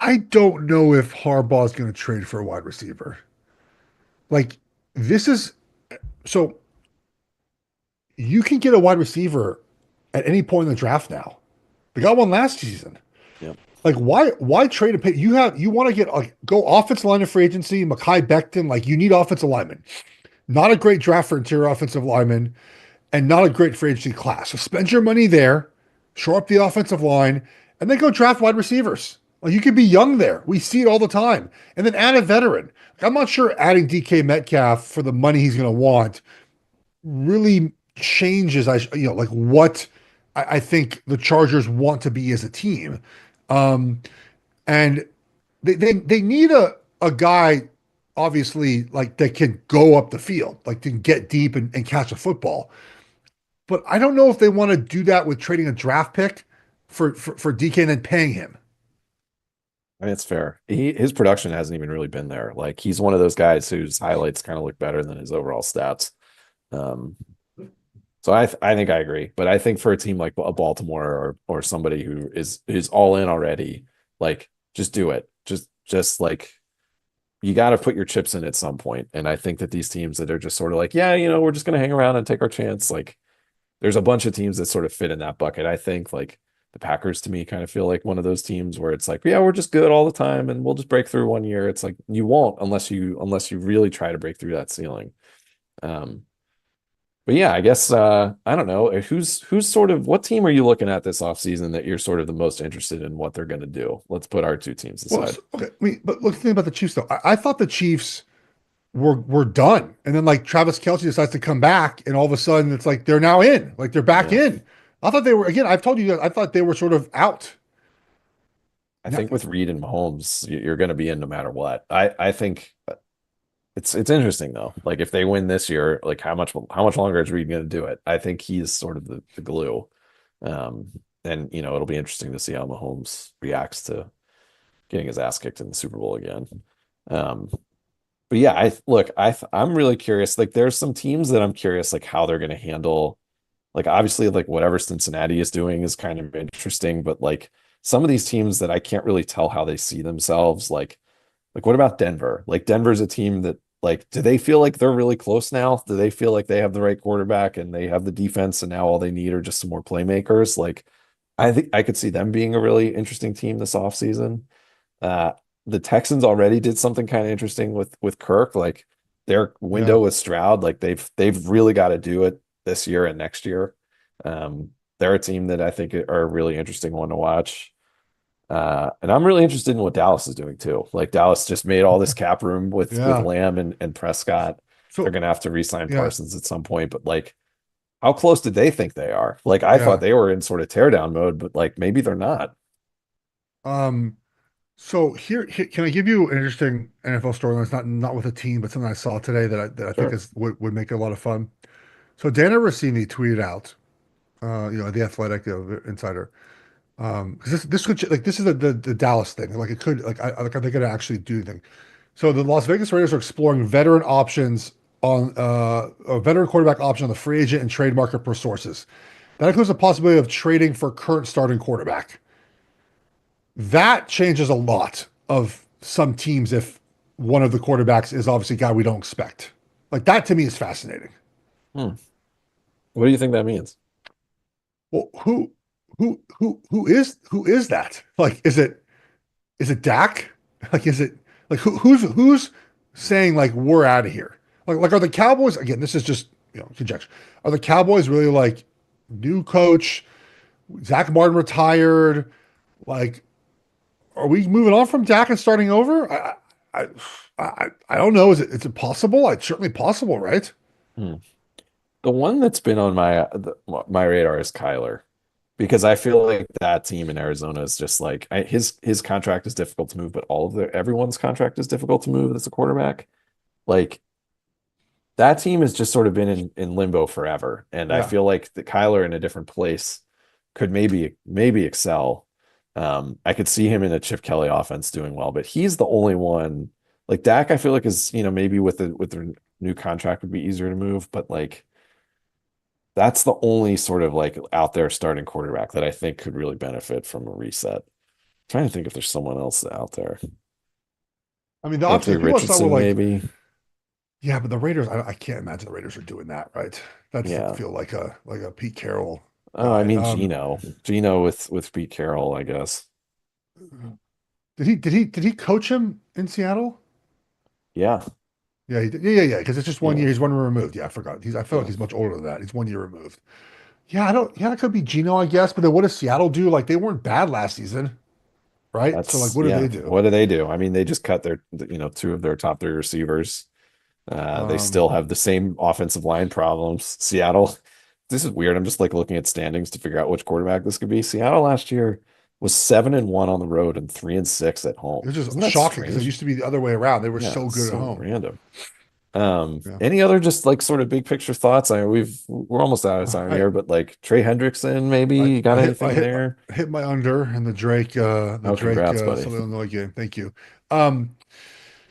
I don't know if Harbaugh's going to trade for a wide receiver. Like this is so you can get a wide receiver at any point in the draft now. They got one last season. Yep. Like why trade a pick? You want to get go offensive line of free agency, Mekhi Becton. Like you need offensive linemen. Not a great draft for interior offensive linemen, and not a great free agency class. So spend your money there, shore up the offensive line, and then go draft wide receivers. Like you could be young there. We see it all the time. And then add a veteran. Like, I'm not sure adding DK Metcalf for the money he's going to want really changes. Like what I think the Chargers want to be as a team. Um, and they need a guy obviously like that can go up the field, like can get deep and catch a football. But I don't know if they want to do that with trading a draft pick for DK and then paying him. I mean, it's fair. His production hasn't even really been there. Like he's one of those guys whose highlights kind of look better than his overall stats. Um, so I think I agree, but I think for a team like a Baltimore or somebody who is all in already, like just do it. Just like you got to put your chips in at some point. And I think that these teams that are just sort of like, yeah, we're just going to hang around and take our chance. Like there's a bunch of teams that sort of fit in that bucket. I think like the Packers to me kind of feel like one of those teams where it's like, yeah, we're just good all the time and we'll just break through one year. It's like you won't unless you really try to break through that ceiling. But yeah, I guess I don't know who's sort of what team are you looking at this offseason that you're sort of the most interested in what they're going to do? Let's put our two teams aside. Okay, but look, think about the Chiefs though. I thought the Chiefs were done, and then like Travis Kelce decides to come back, and all of a sudden it's like they're now in, like they're back Yeah. in. I thought they were again. I've told you that I thought they were sort of out. I Now, think with Reed and Mahomes, you're going to be in no matter what. I think it's interesting though. Like if they win this year, like how much longer is Reed going to do it? I think he's sort of the glue. Um, and it'll be interesting to see how Mahomes reacts to getting his ass kicked in the Super Bowl again. Um, but yeah, I'm really curious. Like there's some teams that I'm curious like how they're going to handle. Like obviously like whatever Cincinnati is doing is kind of interesting, but like some of these teams that I can't really tell how they see themselves. Like what about Denver? Like Denver's a team that like do they feel like they're really close now? Do they feel like they have the right quarterback and they have the defense and now all they need are just some more playmakers? Like I think I could see them being a really interesting team this offseason. Uh the Texans already did something kind of interesting with Kirk. Like their yeah, window with Stroud, like they've really got to do it this year and next year. They're a team that I think are a really interesting one to watch. And I'm really interested in what Dallas is doing too. Like Dallas just made all this cap room with yeah. Lamb and Prescott. They're So gonna have to re-sign yeah, Parsons at some point, but like how close did they think they are? Like I thought yeah. they were in sort of teardown mode, but like maybe they're not. Um, so here, can I give you an interesting NFL storyline? It's not with a team, but something I saw today that I think Sure. is would make it a lot of fun. So Dana Rossini tweeted out, the Athletic, insider. Because this could like this is the Dallas thing. Like it could like are they going to actually do anything? So the Las Vegas Raiders are exploring veteran options on a veteran quarterback option on the free agent and trade market per sources. That includes the possibility of trading for current starting quarterback. That changes a lot of some teams if one of the quarterbacks is obviously a guy we don't expect. Like that to me is fascinating. Hmm. What do you think that means? Well, who is that? Like, is it Dak? Like, is it like who's saying like we're out of here? Like are the Cowboys again? This is just conjecture. Are the Cowboys really like new coach? Zach Martin retired. Like, are we moving on from Dak and starting over? I I don't know. Is it possible? It's certainly possible, right? Hmm. The one that's been on my radar is Kyler because I feel like that team in Arizona is just like his contract is difficult to move, but everyone's contract is difficult to move as a quarterback. Like that team has just sort of been in limbo forever, and I Yeah. feel like the Kyler in a different place could maybe excel. I could see him in a Chip Kelly offense doing well, but he's the only one. Like Dak, I feel like is, maybe with the new contract would be easier to move, but like that's the only sort of like out there starting quarterback that I think could really benefit from a reset. Trying to think if there's someone else out there. I mean, the Anthony options people I saw were Richardson, like, maybe. yeah, but the Raiders, I can't imagine the Raiders are doing that, right? That's Yeah. feel like a Pete Carroll Oh, I guy. mean Gino with Pete Carroll, I guess. Did he coach him in Seattle? Yeah, Yeah, he did. Yeah. Because it's just one yeah, year. He's 1 year removed. Yeah, I forgot. I feel like yeah. he's much older than that. He's 1 year removed. Yeah, I don't. Yeah, it could be Gino, I guess. But then what does Seattle do? Like they weren't bad last season, right? So like, That's what do yeah. they do? What do they do? I mean, they just cut two of their top three receivers. They still Um, have the same offensive line problems. Seattle, this is weird. I'm just like looking at standings to figure out which quarterback this could be. Seattle last year was 7-1 on the road and 3-6 at it home. was just Isn't that shocking because it strange? used to be the other way around. They were Yeah, so it's good at so home. random. Yeah. Any other just like sort of big picture thoughts? We're almost out of time I here, but like Trey Hendrickson, maybe I you got I hit anything there? hit my under in the Oh, Drake congrats, buddy. Southern Illinois game. Thank you. Um,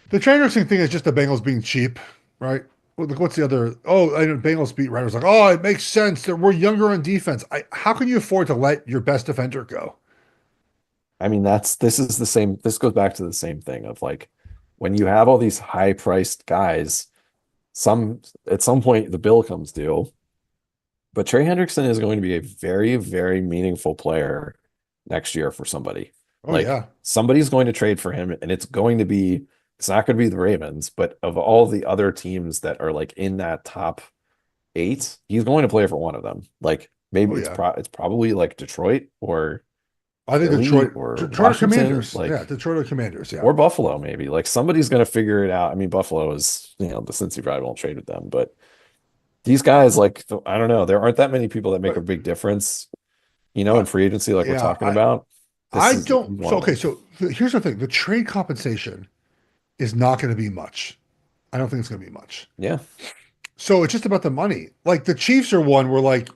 the Tranderson thing is just the Bengals being cheap, right? Look, what's the other? Oh, I know Bengals beat writers like, oh, it makes sense that we're younger on defense. How can you afford to let your best defender go? I mean, this is the same. This goes back to the same thing of like when you have all these high priced guys, some at some point the bill comes due. But Trey Hendrickson is going to be a very, very meaningful player next year for somebody. Oh Like yeah, somebody's going to trade for him, and it's not going to be the Ravens, but of all the other teams that are like in that top eight, he's going to play for one of them. Like oh maybe yeah. it's probably like Detroit or I think Philly or Detroit or Washington, Commanders. Yeah, like Detroit or Commanders. Yeah. or Buffalo, maybe. Like somebody's going to figure it out. I mean, Buffalo is, the Cincy probably won't trade with them, but these guys, like, I don't know, there aren't that many people that make a But big difference, in I, free agency, like we're yeah, talking about. I He's don't. one So of okay, them. so here's the thing: the trade compensation is not going to be much. I don't think it's going to be much. Yeah, So it's just about the money. Like the Chiefs are one where like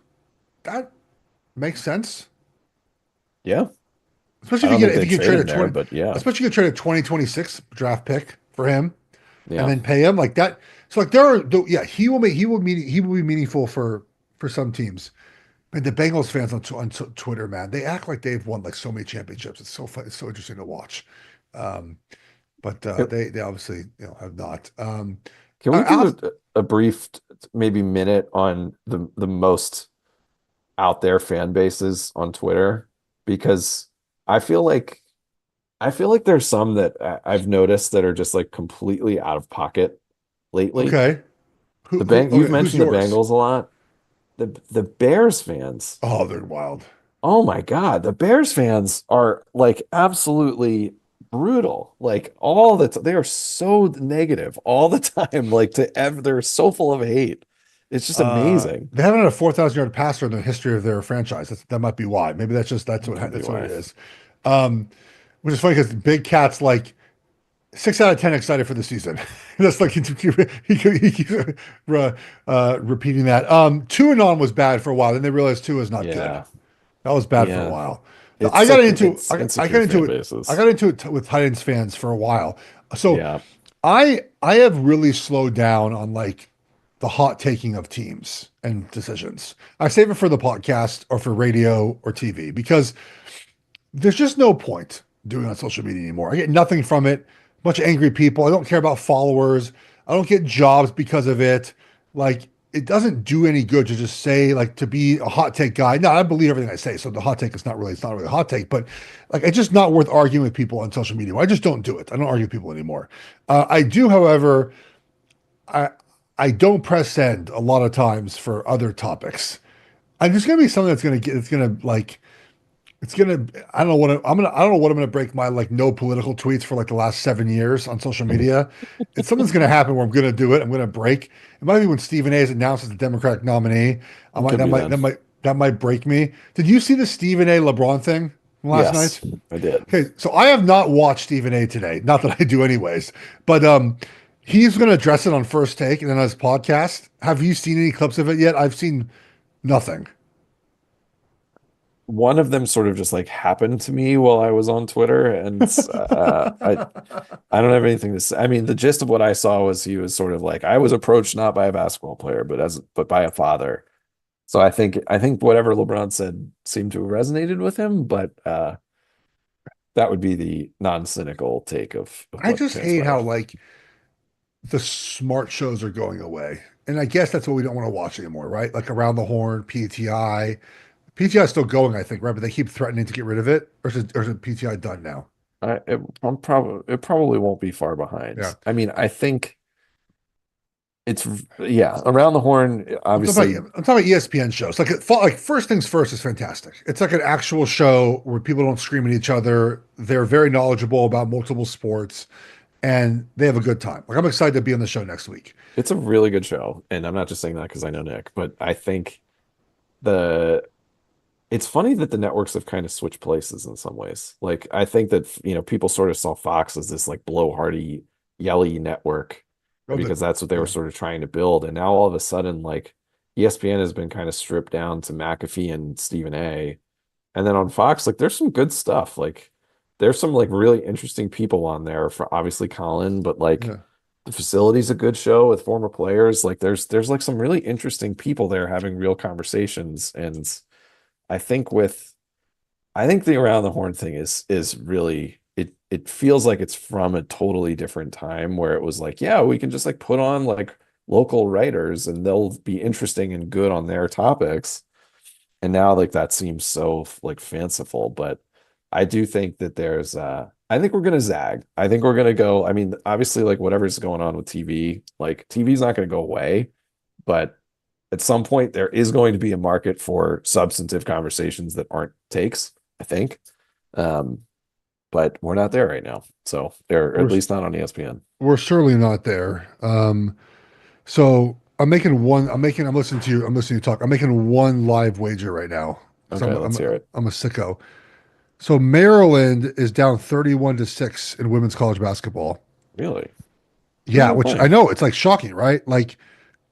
that makes sense. yeah. I Especially don't think if they you can trade trade him a there, 20, but yeah, especially you can trade a 2026 draft pick for him and yeah. then pay him like that. So like yeah, he will be meaningful for some teams. And the Bengals fans on Twitter, man, they act like they've won like so many championships. It's so fun. It's so interesting to watch. Um, but Can, they obviously have not. can we do Alex, a brief, maybe minute on the most out there fan bases on Twitter? Because I feel like there's some that I've noticed that are just like completely out of pocket lately. okay, You've okay, who's mentioned the yours? Bengals a lot. The Bears fans. Oh, they're wild. Oh my God, the Bears fans are like absolutely brutal. Like they are so negative all the time. Like they're so full of hate. It's just amazing. They haven't had a 4,000 yard passer in the history of their franchise. That might be why. Maybe That could be that's what why. it is. Um, which is funny because Big Cat's like 6 out of 10 excited for the season. That's like he keeps repeating that. Two and on was bad for a while. Then they realized two is not good. Yeah, That was bad for a yeah. while. It's like it's I insecure got into fan it. I bases. got into it with Titans fans for a while. So Yeah. I have really slowed down on like the hot taking of teams and decisions. I save it for the podcast or for radio or TV because there's just no point doing it on social media anymore. I get nothing from it. A bunch of angry people. I don't care about followers. I don't get jobs because of it. Like it doesn't do any good to just say like to be a hot take guy. No, I believe everything I say. So the hot take is it's not really a hot take, but like it's just not worth arguing with people on social media. I just don't do it. I don't argue with people anymore. I do, however, I I don't press send a lot of times for other topics. And there's gonna be something that's gonna get it's gonna like it's gonna I don't know what I'm gonna break my like no political tweets for like the last 7 years on social media. It's something's gonna happen where I'm gonna do it. I'm gonna break. It might be when Stephen A is announced as the Democratic nominee. I It might could be then. that might break me. Did you see the Stephen A LeBron thing from last Yes, night? I did. Okay, so I have not watched Stephen A today. Not that I do anyways, but he's gonna address it on First Take and then on his podcast. Have you seen any clips of it yet? I've seen nothing. one of them sort of just like happened to me while I was on Twitter, and I don't have anything to say. I mean, the gist of what I saw was he was sort of like, I was approached not by a basketball player, but by a father. So I think whatever LeBron said seemed to have resonated with him, but that would be the non-cynical take of I what just hate how transpired. like the smart shows are going away. And I guess that's what we don't want to watch anymore, right? Like Around the Horn, PTI. PTI is still going, I think, right? But they keep threatening to get rid of it. Or is it PTI done now? It probably won't be far Yeah. behind. I mean, I think it's yeah, around the horn, obviously. I'm talking about ESPN shows. Like First Things First is fantastic. It's like an actual show where people don't scream at each other. They're very knowledgeable about multiple sports and they have a good time. Like I'm excited to be on the show next week. It's a really good show, and I'm not just saying that because I know Nick, but I think the it's funny that the networks have kind of switched places in some ways. Like I think that people sort of saw Fox as this like blowhardy, yelly network Oh, because that's what they were yeah. sort of trying to build, and now all of a sudden, like ESPN has been kind of stripped down to McAfee and Stephen A. And then on Fox, like there's some good stuff. Like there's some like really interesting people on there for obviously Colin, but like Yeah. the facility's a good show with former players. Like there's like some really interesting people there having real conversations. And I think with I think the around the horn thing is really it feels like it's from a totally different time where it was like, yeah, we can just like put on like local writers and they'll be interesting and good on their topics. And now like that seems so like fanciful, but I do think that I think we're gonna zag. I think we're gonna go. I mean, obviously, like whatever's going on with TV, like TV's not gonna go away, but at some point there is going to be a market for substantive conversations that aren't takes, I think. Um, but we're not there right now. So they're at We're least not on ESPN. we're certainly not there. So I'm listening to you. I'm listening to you talk. I'm making one live wager right now because Okay, let's hear it. I'm a sicko. So Maryland is down 31-6 in women's college basketball. Really? Who's Yeah, that which I playing? know it's like shocking, right? Like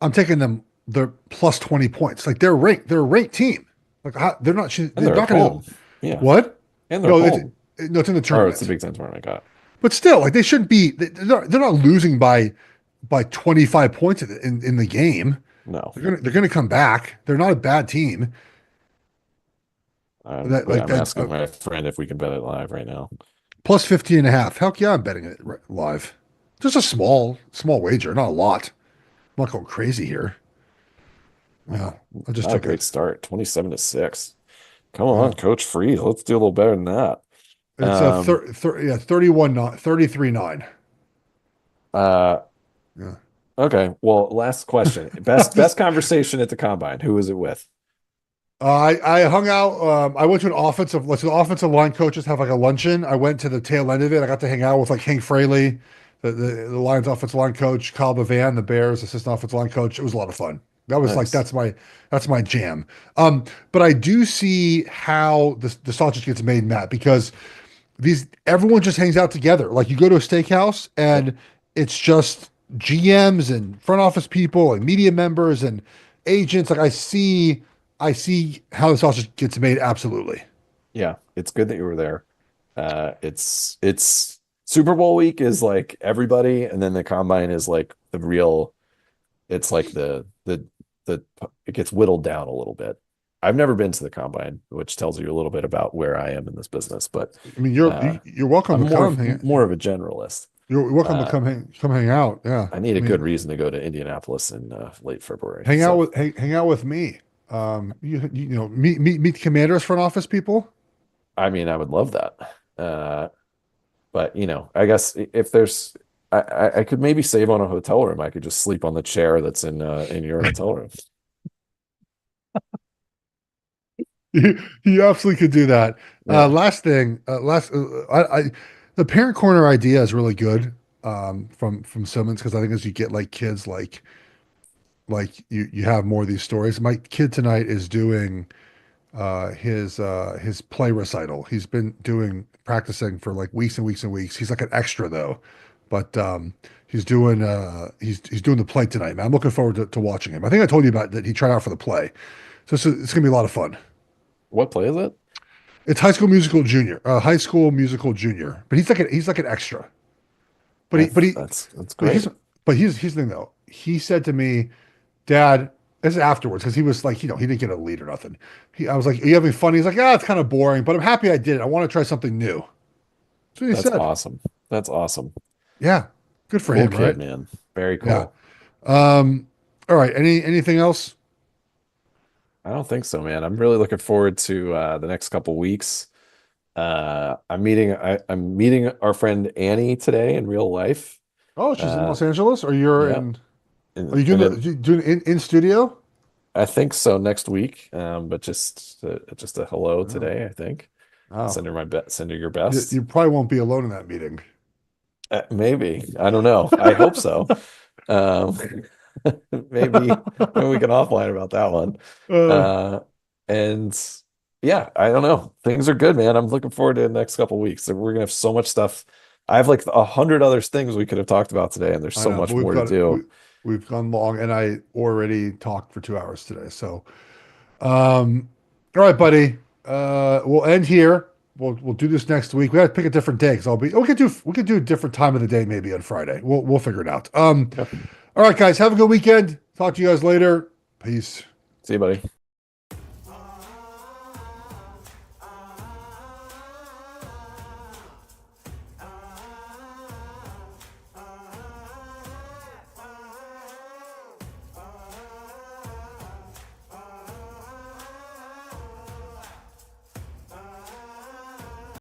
I'm taking them. They're plus 20 points. Like they're ranked. They're a ranked team. Like And they're they're at not going to. home. Yeah. What? And they're No, home. no, it's in the Or it's the tournament. Big Ten tournament. Got But still, like they shouldn't be. They're not losing by 25 points in the game. no. They're gonna come back. They're not a bad team. That Wait, like I'm that asking my friend if we can bet it live right now. plus 50 and a half. Heck yeah, I'm betting it live. Just a small wager, not a lot. I'm not going crazy here. Yeah, Wow, I just not a took it. great start. 27-6. Come on, Yeah. Coach Freeze. Let's do a little better than that. It's a Um, 31 9, 33 9. uh, Yeah. okay. Well, last question. Best Just conversation at the combine. Who was it with? I hung out. I went to let's the offensive line coaches have like a luncheon. I went to the tail end of it. I got to hang out with like Hank Fraley, the Lions offensive line coach, Kyle Bavan, the Bears assistant offensive line coach. It was a lot of fun. That was like Nice. that's my jam. But I do see how the sausage gets made, Matt, because these everyone just hangs out together. Like you go to a steakhouse Yep. and it's just GMs and front office people and media members and agents. Like I see how the sausage gets made. Absolutely. Yeah, it's good that you were there. It's Super Bowl week is like everybody, and then the combine is like the real. It's like the it gets whittled down a little bit. I've never been to the combine, which tells you a little bit about where I am in this business, but I mean, uh, you're welcome I'm to come. more of a generalist. You're welcome to Uh, come hang out. Yeah. I need I a good mean, reason to go to Indianapolis in late February. So, hang out with me. Meet the commanders front office people. I mean, I would love that. But I guess if there's, I could maybe save on a hotel room. I could just sleep on the chair that's in your hotel room. You absolutely could do that. Yeah, Last thing, the parent corner idea is really good from Simmons because I think as you get like kids like you have more of these stories. My kid tonight is doing his play recital. He's been doing practicing for like weeks and weeks and weeks. He's like an extra though, but he's doing the play tonight, man. I'm looking forward to watching him. I think I told you about that he tried out for the play, so it's gonna be a lot of fun. what play is it? It's High School Musical Junior. High School Musical Junior. But he's like an extra. But he but he That's but he's great. here's the thing though. He said to me, Dad, this is afterwards because he was like, he didn't get a lead or nothing. I was like, are you having fun? He's like, it's kind of boring, but I'm happy I did it. I want to try something new. That's what he That's said. awesome. That's awesome. Yeah, good for Cool him, kid, right? man. Very Yeah. cool. Um, all right. Anything else? I don't think so, man. I'm really looking forward to the next couple weeks. I'm meeting our friend Annie today in real life. Oh, she's in Uh, Los Angeles, or you're yeah, in? Are and you doing and the then you doing in studio? I think so next week. But just a hello Oh, today, I think. wow. Send her your You, best. you probably won't be alone in that meeting. Maybe. I don't know. I hope so. Um, maybe we can offline about that one. Uh, Uh, and yeah, I don't know. Things are good, man. I'm looking forward to the next couple weeks. We're gonna have so much stuff. I have like 100 other things we could have talked about today, and there's I so know, but much more to do. we've gone long, and I already talked for 2 hours today. So, um, all right, buddy. We'll end here. We'll do this next week. We got to pick a different day because we could do a different time of the day maybe on Friday. We'll figure it out. Yeah. All right, guys. Have a good weekend. Talk to you guys later. Peace. See you, buddy.